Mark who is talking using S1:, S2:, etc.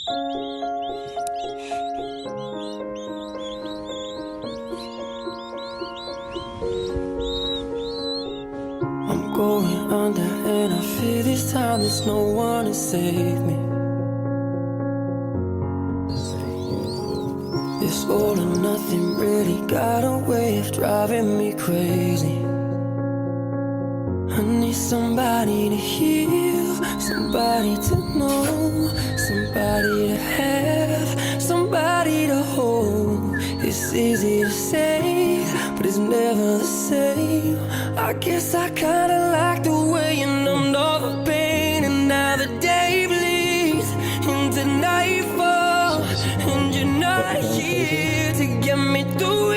S1: I'm going under and I fear this time there's no one to save me. This all or nothing really got a way of driving me crazy. I need somebody to heal, somebody to know, somebody to have, somebody to hold. It's easy to say, but it's never the same. I guess I kinda like the way you numbed all the pain. And now the day bleeds into nightfall, and you're not here to get me through